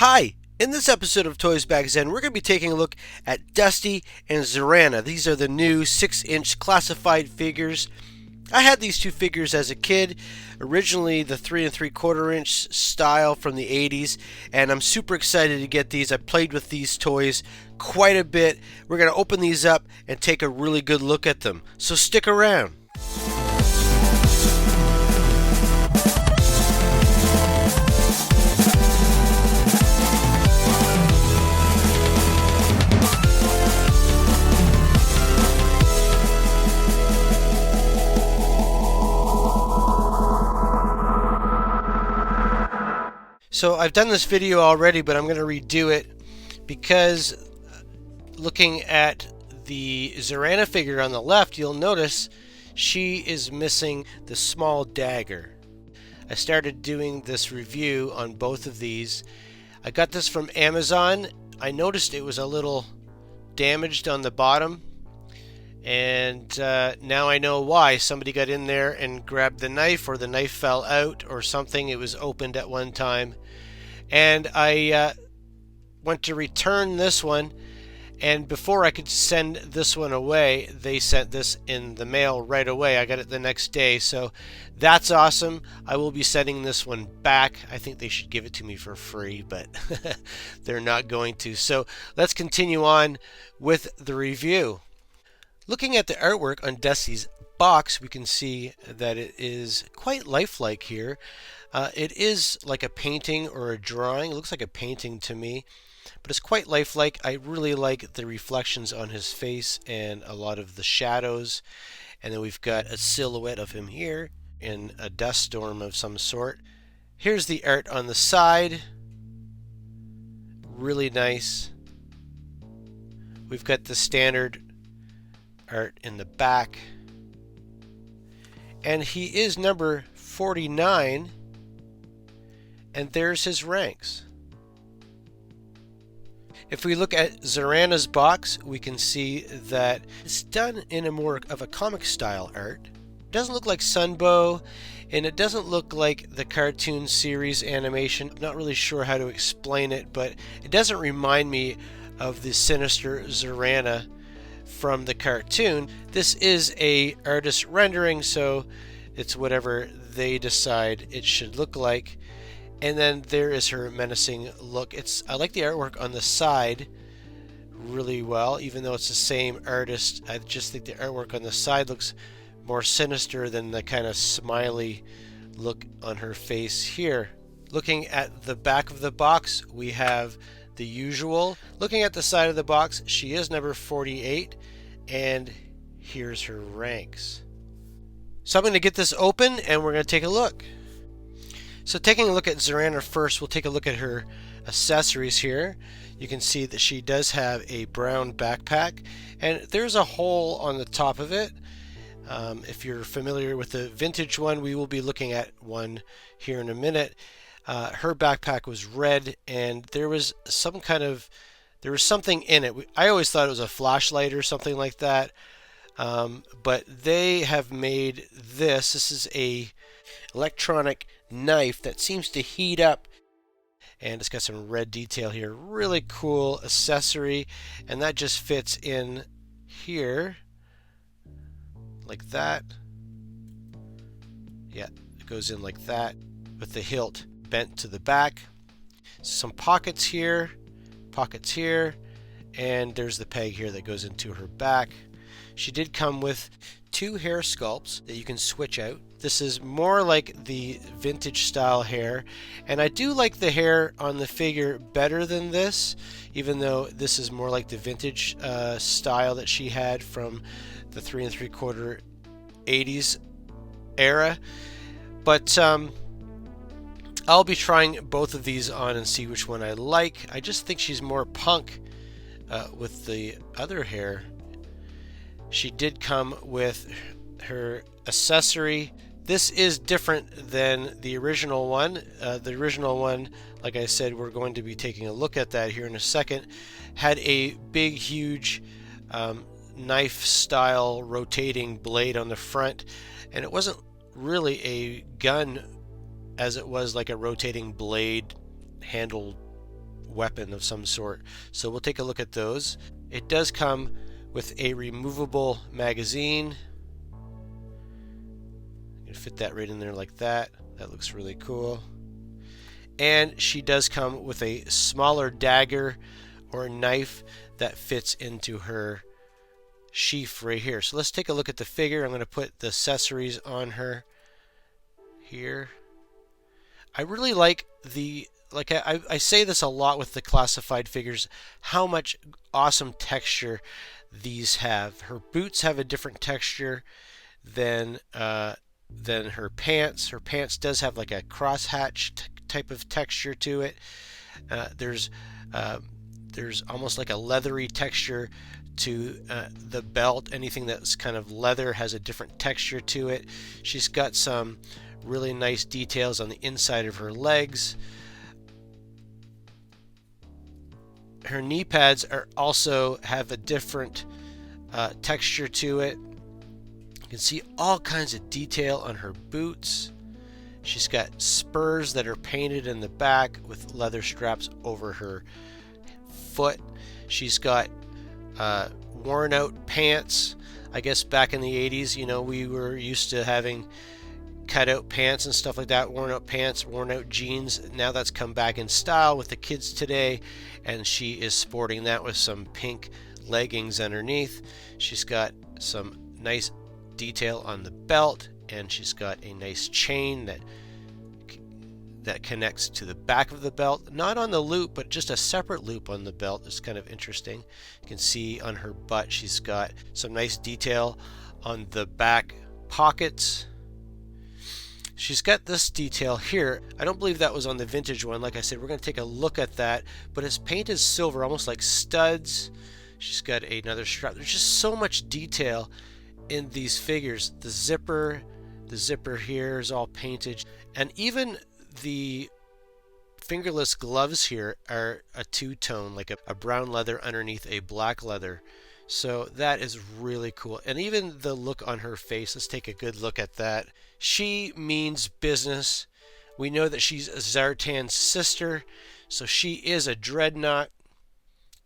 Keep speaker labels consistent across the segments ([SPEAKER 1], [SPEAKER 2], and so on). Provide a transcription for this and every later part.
[SPEAKER 1] Hi! In this episode of Toys Back Zen, we're going to be taking a look at Dusty and Zorana. These are the new 6-inch classified figures. I had these two figures as a kid, originally the 3 3/4 inch style from the 80s, and I'm super excited to get these. I played with these toys quite a bit. We're going to open these up and take a really good look at them, so stick around. So I've done this video already, but I'm going to redo it because looking at the Zorana figure on the left, you'll notice she is missing the small dagger. I started doing this review on both of these. I got this from Amazon. I noticed it was a little damaged on the bottom, and now I know why. Somebody got in there and grabbed the knife, or the knife fell out or something. It was opened at one time, and I went to return this one, and before I could send this one away, they sent this in the mail right away. I got it the next day, so that's awesome. I will be sending this one back. I think they should give it to me for free, but they're not going to. So let's continue on with the review. Looking at the artwork on Dusty's box, we can see that it is quite lifelike here. It is like a painting or a drawing. It looks like a painting to me, but it's quite lifelike. I really like the reflections on his face and a lot of the shadows. And then we've got a silhouette of him here in a dust storm of some sort. Here's the art on the side. Really nice. We've got the standard art in the back, and he is number 49, and there's his ranks. If we look at Zorana's box, we can see that it's done in a more of a comic style art. It doesn't look like Sunbow, and it doesn't look like the cartoon series animation. I'm not really sure how to explain it, but it doesn't remind me of the sinister Zorana from the cartoon. This is a artist rendering, so it's whatever they decide it should look like. And then there is her menacing look. I like the artwork on the side really well, even though it's the same artist. I just think the artwork on the side looks more sinister than the kind of smiley look on her face here. Looking at the back of the box, we have the usual. Looking at the side of the box, she is number 48, and here's her ranks. So I'm going to get this open and we're going to take a look. So taking a look at Zorana first, we'll take a look at her accessories here. You can see that she does have a brown backpack, and there's a hole on the top of it. If you're familiar with the vintage one, we will be looking at one here in a minute. Her backpack was red, and there was something in it. I always thought it was a flashlight or something like that, but they have made this. This is a electronic knife that seems to heat up, and it's got some red detail here. Really cool accessory, and that just fits in here like that. Yeah, it goes in like that with the hilt bent to the back. Some pockets here, and there's the peg here that goes into her back. She did come with 2 hair sculpts that you can switch out. This is more like the vintage style hair, and I do like the hair on the figure better than this, even though this is more like the vintage style that she had from the 3 3/4 80s era. But I'll be trying both of these on and see which one I like. I just think she's more punk with the other hair. She did come with her accessory. This is different than the original one. The original one, like I said, we're going to be taking a look at that here in a second, had a big, huge knife style rotating blade on the front, and it wasn't really a gun as it was like a rotating blade handle weapon of some sort. So we'll take a look at those. It does come with a removable magazine. You can fit that right in there like that. That looks really cool. And she does come with a smaller dagger or knife that fits into her sheath right here. So let's take a look at the figure. I'm going to put the accessories on her here. I really like I say this a lot with the classified figures, how much awesome texture these have. Her boots have a different texture than her pants. Her pants does have like a crosshatch type of texture to it. There's almost like a leathery texture to the belt. Anything that's kind of leather has a different texture to it. She's got some really nice details on the inside of her legs. Her knee pads also have a different texture to it. You can see all kinds of detail on her boots. She's got spurs that are painted in the back with leather straps over her foot. She's got worn out pants. I guess back in the 80s, you know, we were used to having cut out pants and stuff like that, worn out pants, worn out jeans. Now that's come back in style with the kids today, and she is sporting that with some pink leggings underneath. She's got some nice detail on the belt, and she's got a nice chain that connects to the back of the belt, not on the loop, but just a separate loop on the belt. It's kind of interesting. You can see on her butt she's got some nice detail on the back pockets. She's got this detail here. I don't believe that was on the vintage one. Like I said, we're going to take a look at that, but it's painted silver, almost like studs. She's got another strap. There's just so much detail in these figures. The zipper here is all painted, and even the fingerless gloves here are a two-tone, like a brown leather underneath a black leather. So that is really cool. And even the look on her face, let's take a good look at that. She means business. We know that she's Zartan's sister, so she is a dreadnought,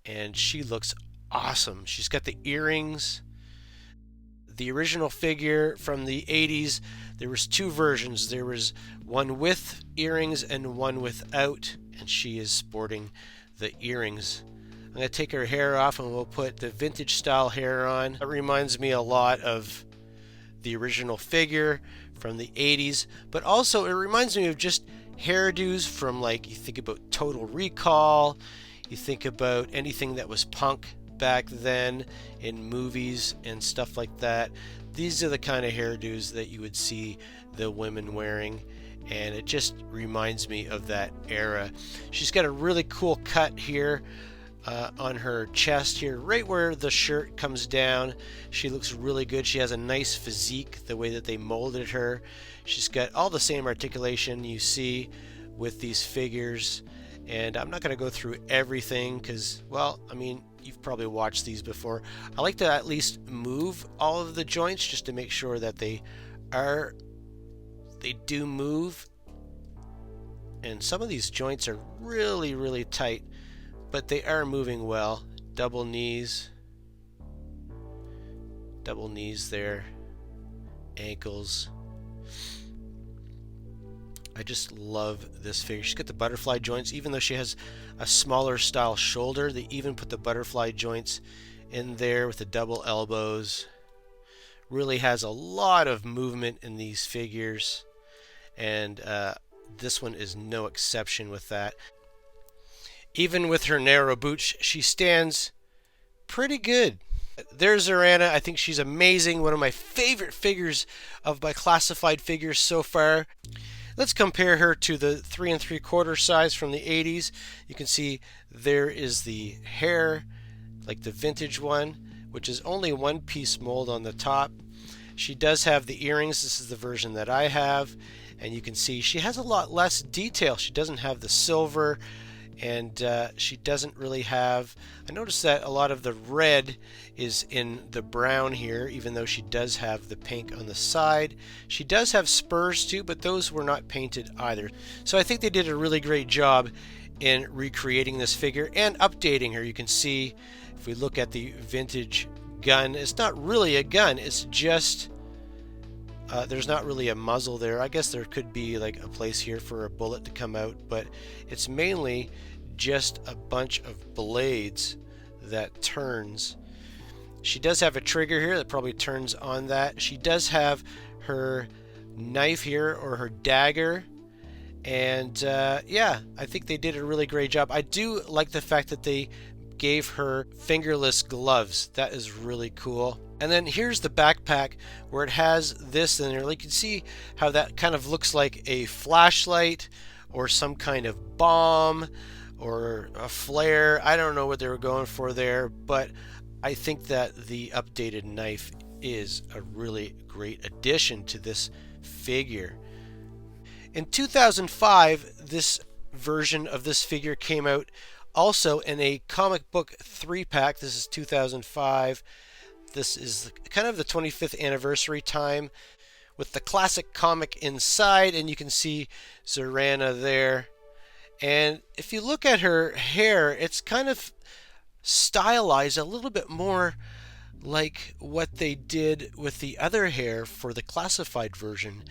[SPEAKER 1] and she looks awesome. She's got the earrings. The original figure from the 80s, there was two versions. There was one with earrings and one without, and she is sporting the earrings. I'm going to take her hair off and we'll put the vintage style hair on. That reminds me a lot of the original figure from the 80s, but also it reminds me of just hairdos from, like, you think about Total Recall, you think about anything that was punk back then in movies and stuff like that. These are the kind of hairdos that you would see the women wearing, and it just reminds me of that era. She's got a really cool cut here on her chest here, right where the shirt comes down. She looks really good. She has a nice physique, the way that they molded her. She's got all the same articulation you see with these figures, and I'm not going to go through everything because, well, I mean, you've probably watched these before. I like to at least move all of the joints just to make sure that they do move. And some of these joints are really, really tight, but they are moving well. Double knees there, ankles. I just love this figure. She's got the butterfly joints, even though she has a smaller style shoulder. They even put the butterfly joints in there with the double elbows. Really has a lot of movement in these figures, and this one is no exception with that. Even with her narrow boots, she stands pretty good. There's Zarana. I think she's amazing. One of my favorite figures of my classified figures so far. Let's compare her to the 3 3/4 size from the 80s. You can see there is the hair, like the vintage one, which is only one piece mold on the top. She does have the earrings. This is the version that I have. And you can see she has a lot less detail. She doesn't have the silver, and she doesn't really have, I noticed that a lot of the red is in the brown here, even though she does have the pink on the side. She does have spurs too, but those were not painted either. So I think they did a really great job in recreating this figure and updating her. You can see if we look at the vintage gun, it's not really a gun, it's just there's not really a muzzle there. I guess there could be like a place here for a bullet to come out, but it's mainly just a bunch of blades that turns. She does have a trigger here that probably turns on that. She does have her knife here, or her dagger. And yeah, I think they did a really great job. I do like the fact that they gave her fingerless gloves. That is really cool. And then here's the backpack where it has this in there. Like you can see how that kind of looks like a flashlight or some kind of bomb or a flare. I don't know what they were going for there, but I think that the updated knife is a really great addition to this figure. In 2005, this version of this figure came out also in a comic book 3-pack. This is 2005. This is kind of the 25th anniversary time with the classic comic inside, and you can see Zarana there. And if you look at her hair, it's kind of stylized a little bit more like what they did with the other hair for the classified version.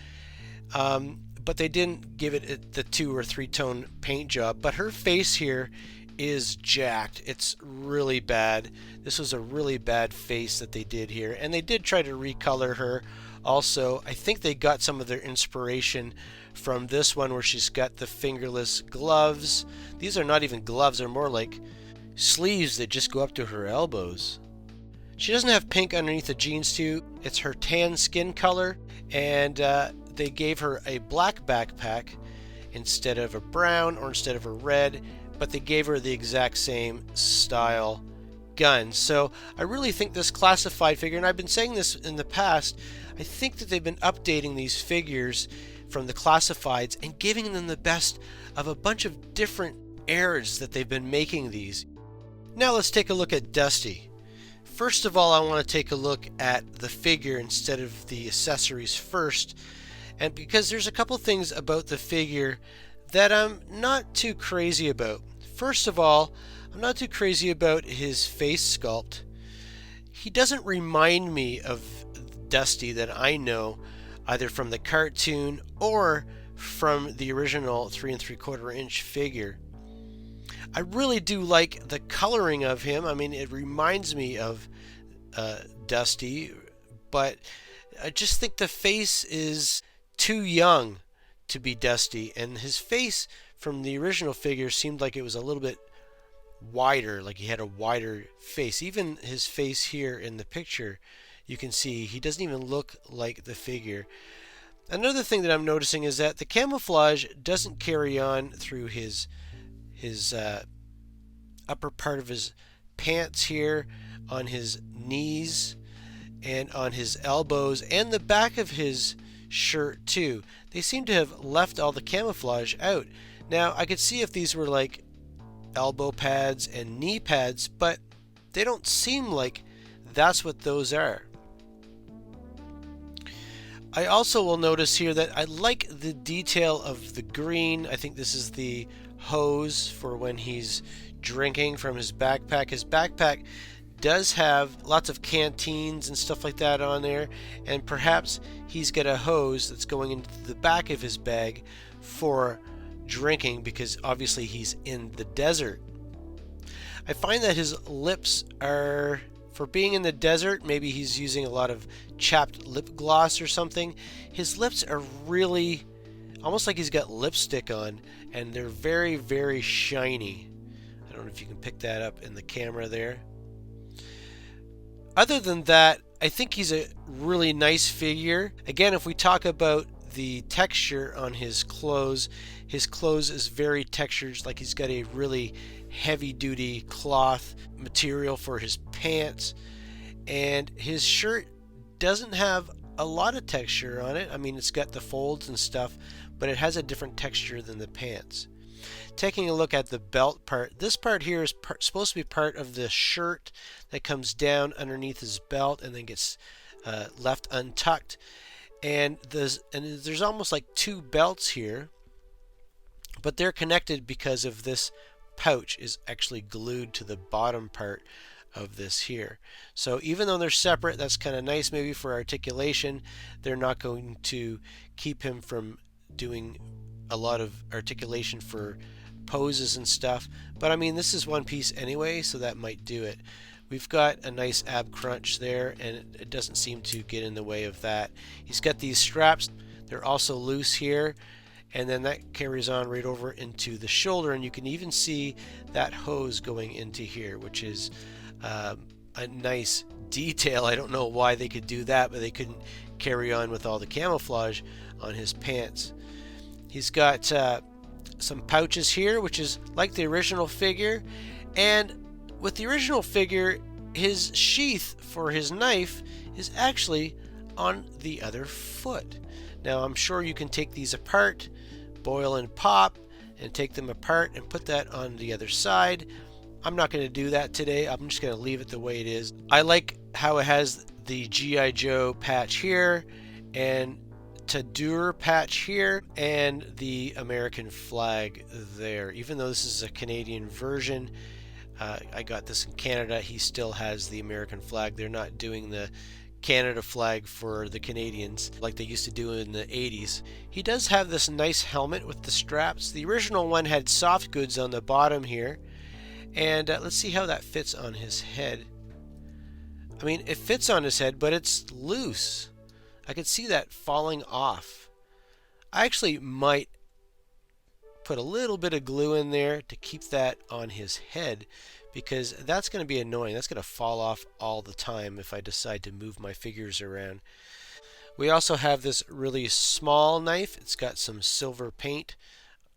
[SPEAKER 1] But they didn't give it the 2 or 3 tone paint job. But her face here is jacked. It's really bad. This was a really bad face that they did here. And they did try to recolor her also. I think they got some of their inspiration from this one where she's got the fingerless gloves. These are not even gloves. They're more like sleeves that just go up to her elbows. She doesn't have pink underneath the jeans too. It's her tan skin color. And they gave her a black backpack instead of a brown or instead of a red, but they gave her the exact same style gun. So I really think this classified figure, and I've been saying this in the past, I think that they've been updating these figures from the classifieds and giving them the best of a bunch of different eras that they've been making these. Now let's take a look at Dusty. First of all, I want to take a look at the figure instead of the accessories first. And because there's a couple things about the figure that I'm not too crazy about. First of all, I'm not too crazy about his face sculpt. He doesn't remind me of Dusty that I know, either from the cartoon or from the original 3 3/4 inch figure. I really do like the coloring of him. I mean, it reminds me of Dusty, but I just think the face is too young to be Dusty, and his face from the original figure seemed like it was a little bit wider, like he had a wider face. Even his face here in the picture, you can see he doesn't even look like the figure. Another thing that I'm noticing is that the camouflage doesn't carry on through his upper part of his pants here, on his knees, and on his elbows, and the back of his shirt too. They seem to have left all the camouflage out. Now I could see if these were like elbow pads and knee pads, but they don't seem like that's what those are. I also will notice here that I like the detail of the green. I think this is the hose for when he's drinking from his backpack. His backpack does have lots of canteens and stuff like that on there, and perhaps he's got a hose that's going into the back of his bag for drinking, because obviously he's in the desert. I find that his lips are, for being in the desert, maybe he's using a lot of chapped lip gloss or something. His lips are really almost like he's got lipstick on, and they're very, very shiny. I don't know if you can pick that up in the camera there. Other than that, I think he's a really nice figure. Again, if we talk about the texture on his clothes is very textured, like he's got a really heavy-duty cloth material for his pants, and his shirt doesn't have a lot of texture on it. I mean, it's got the folds and stuff, but it has a different texture than the pants. Taking a look at the belt part, this part here is supposed to be part of the shirt that comes down underneath his belt and then gets left untucked. And there's almost like two belts here. but they're connected because of this pouch is actually glued to the bottom part of this here. So even though they're separate, that's kind of nice maybe for articulation. They're not going to keep him from doing a lot of articulation for poses and stuff. But I mean, this is one piece anyway, so that might do it. We've got a nice ab crunch there, and it doesn't seem to get in the way of that. He's got these straps. They're also loose here, and then that carries on right over into the shoulder, and you can even see that hose going into here, which is a nice detail. I don't know why they could do that, but they couldn't carry on with all the camouflage on his pants. He's got some pouches here, which is like the original figure, and with the original figure, his sheath for his knife is actually on the other foot. Now I'm sure you can take these apart, boil and pop, and take them apart and put that on the other side. I'm not going to do that today. I'm just going to leave it the way it is. I like how it has the G.I. Joe patch here and Tadur patch here and the American flag there. Even though this is a Canadian version, I got this in Canada, he still has the American flag. They're not doing the Canada flag for the Canadians like they used to do in the 80s. He does have this nice helmet with the straps. The original one had soft goods on the bottom here. And let's see how that fits on his head. I mean, it fits on his head, but it's loose. I could see that falling off. I actually might put a little bit of glue in there to keep that on his head, because that's going to be annoying. That's going to fall off all the time if I decide to move my figures around. We also have this really small knife. It's got some silver paint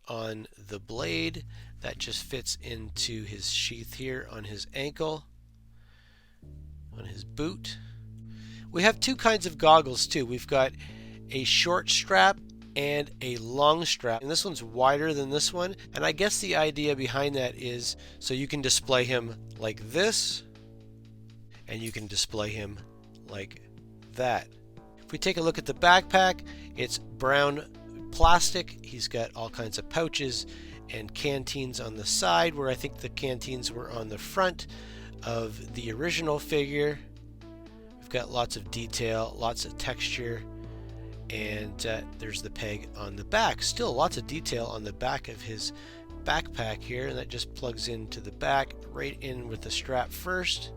[SPEAKER 1] on the blade that just fits into his sheath here on his ankle, on his boot. We have two kinds of goggles too. We've got a short strap and a long strap, and this one's wider than this one, and I guess the idea behind that is so you can display him like this and you can display him like that. If we take a look at the backpack, it's brown plastic. He's got all kinds of pouches and canteens on the side, where I think the canteens were on the front of the original figure. We've got lots of detail, lots of texture, and there's the peg on the back. Still lots of detail on the back of his backpack here, and that just plugs into the back, right in with the strap first.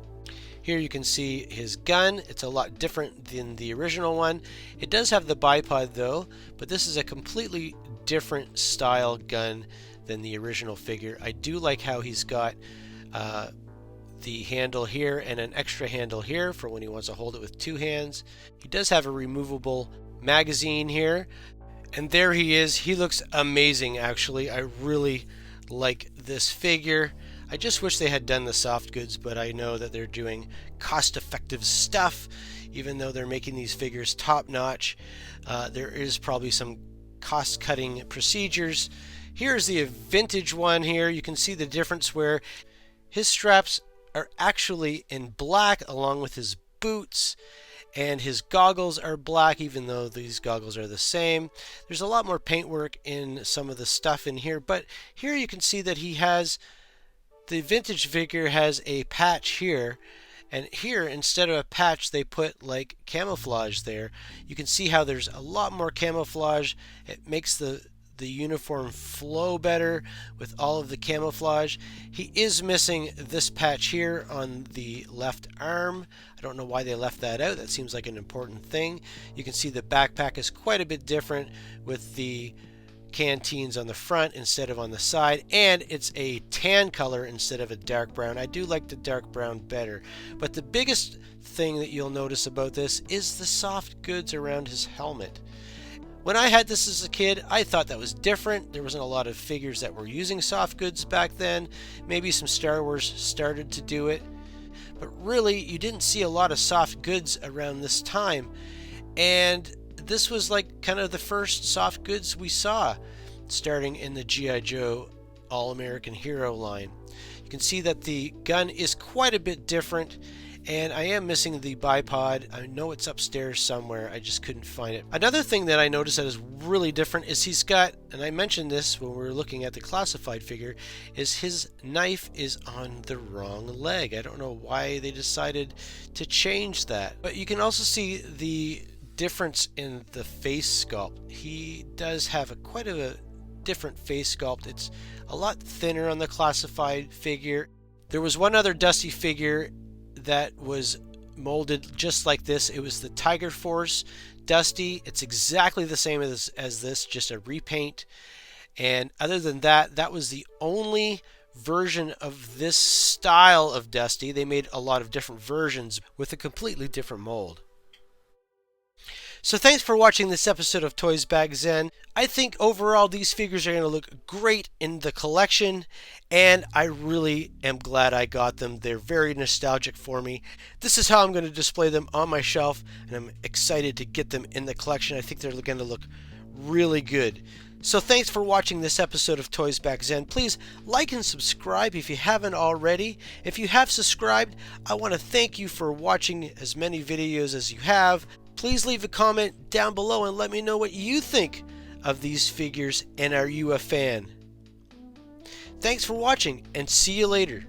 [SPEAKER 1] Here you can see his gun. It's a lot different than the original one. It does have the bipod though, but this is a completely different style gun than the original figure. I do like how he's got the handle here and an extra handle here for when he wants to hold it with two hands. He does have a removable magazine here, and there he is. He looks amazing actually. I really like this figure. I just wish they had done the soft goods, but I know that they're doing cost-effective stuff. Even though they're making these figures top-notch, there is probably some cost-cutting procedures. Here's the vintage one here. You can see the difference where his straps are actually in black along with his boots, and his goggles are black, even though these goggles are the same. There's a lot more paintwork in some of the stuff in here, but here you can see that he has, the vintage figure has a patch here, and here instead of a patch they put like camouflage there. You can see how there's a lot more camouflage. It makes the uniform flow better with all of the camouflage. He is missing this patch here on the left arm. I don't know why they left that out. That seems like an important thing. You can see the backpack is quite a bit different with the canteens on the front instead of on the side, and it's a tan color instead of a dark brown. I do like the dark brown better, but the biggest thing that you'll notice about this is the soft goods around his helmet. When I had this as a kid, I thought that was different. There wasn't a lot of figures that were using soft goods back then. Maybe some Star Wars started to do it, but really you didn't see a lot of soft goods around this time, and this was like kind of the first soft goods we saw starting in the G.I. Joe All-American Hero line. You can see that the gun is quite a bit different, And I am missing the bipod. I know it's upstairs somewhere. I just couldn't find it. Another thing that I noticed that is really different is he's got, and I mentioned this when we were looking at the classified figure, is his knife is on the wrong leg. I don't know why they decided to change that. But you can also see the difference in the face sculpt. He does have quite a different face sculpt. It's a lot thinner on the classified figure. There was one other Dusty figure that was molded just like this. It was the Tiger Force Dusty. It's exactly the same as this, just a repaint. And other than that, that was the only version of this style of Dusty. They made a lot of different versions with a completely different mold. So thanks for watching this episode of Toys Back Zen. I think overall these figures are going to look great in the collection, and I really am glad I got them. They're very nostalgic for me. This is how I'm going to display them on my shelf, and I'm excited to get them in the collection. I think they're going to look really good. So thanks for watching this episode of Toys Back Zen. Please like and subscribe if you haven't already. If you have subscribed, I want to thank you for watching as many videos as you have. Please leave a comment down below and let me know what you think of these figures, and are you a fan? Thanks for watching, and see you later.